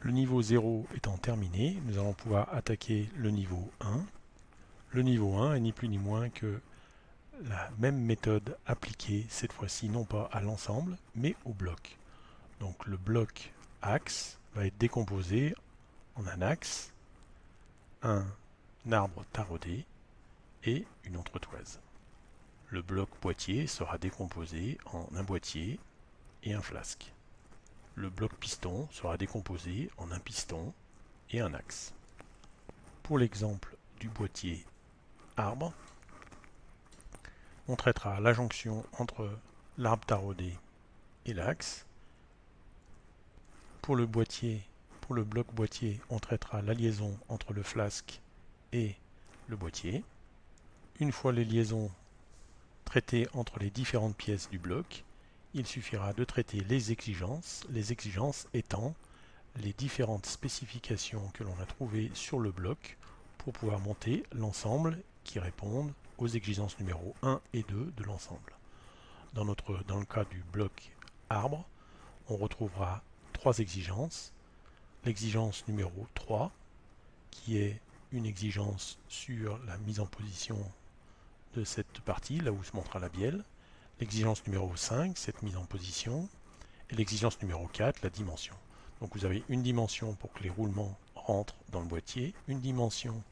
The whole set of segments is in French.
Le niveau 0 étant terminé, nous allons pouvoir attaquer le niveau 1. Le niveau 1 est ni plus ni moins que la même méthode appliquée, cette fois-ci non pas à l'ensemble, mais au bloc. Donc le bloc axe va être décomposé en un axe, un arbre taraudé et une entretoise. Le bloc boîtier sera décomposé en un boîtier et un flasque. Le bloc piston sera décomposé en un piston et un axe. Pour l'exemple du boîtier arbre, on traitera la jonction entre l'arbre taraudé et l'axe. Pour le bloc boîtier, on traitera la liaison entre le flasque et le boîtier. Une fois les liaisons traitées entre les différentes pièces du bloc, il suffira de traiter les exigences étant les différentes spécifications que l'on a trouvées sur le bloc pour pouvoir monter l'ensemble qui répondent aux exigences numéro 1 et 2 de l'ensemble. Dans le cas du bloc arbre, on retrouvera trois exigences. L'exigence numéro 3, qui est une exigence sur la mise en position de cette partie, là où se montrera la bielle. L'exigence numéro 5, cette mise en position. Et l'exigence numéro 4, la dimension. Donc vous avez une dimension pour que les roulements rentrent dans le boîtier, une dimension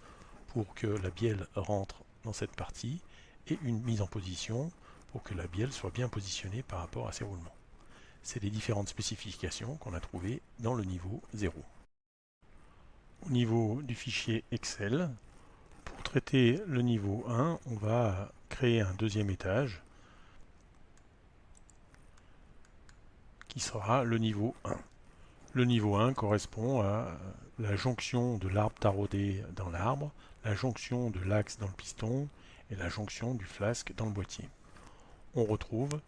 pour que la bielle rentre dans cette partie, et une mise en position pour que la bielle soit bien positionnée par rapport à ces roulements. C'est les différentes spécifications qu'on a trouvées dans le niveau 0. Au niveau du fichier Excel, pour traiter le niveau 1, on va créer un deuxième étage qui sera le niveau 1. Le niveau 1 correspond à la jonction de l'arbre taraudé dans l'arbre, la jonction de l'axe dans le piston et la jonction du flasque dans le boîtier. On retrouve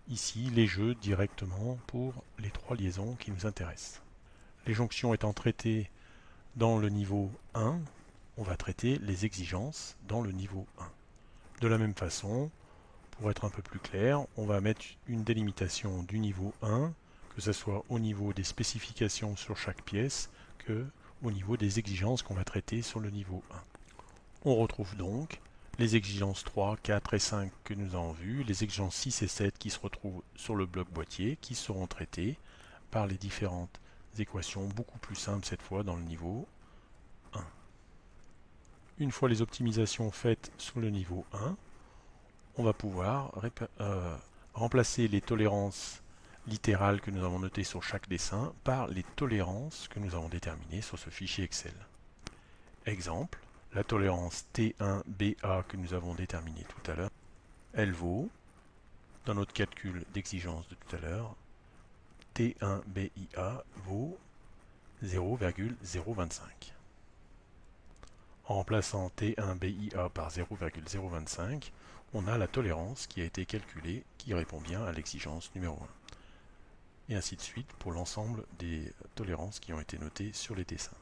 ici les jeux directement pour les trois liaisons qui nous intéressent. Les jonctions étant traitées dans le niveau 1, on va traiter les exigences dans le niveau 1. De la même façon, pour être un peu plus clair, on va mettre une délimitation du niveau 1, que ce soit au niveau des spécifications sur chaque pièce, que au niveau des exigences qu'on va traiter sur le niveau 1. On retrouve donc les exigences 3, 4 et 5 que nous avons vues, les exigences 6 et 7 qui se retrouvent sur le bloc boîtier, qui seront traitées par les différentes équations, beaucoup plus simples cette fois dans le niveau 1. Une fois les optimisations faites sur le niveau 1, on va pouvoir remplacer les tolérances littérales que nous avons notées sur chaque dessin par les tolérances que nous avons déterminées sur ce fichier Excel. Exemple, la tolérance T1BA que nous avons déterminée tout à l'heure, elle vaut, dans notre calcul d'exigence de tout à l'heure, T1BIA vaut 0,025. En remplaçant T1BIA par 0,025, on a la tolérance qui a été calculée, qui répond bien à l'exigence numéro 1. Et ainsi de suite pour l'ensemble des tolérances qui ont été notées sur les dessins.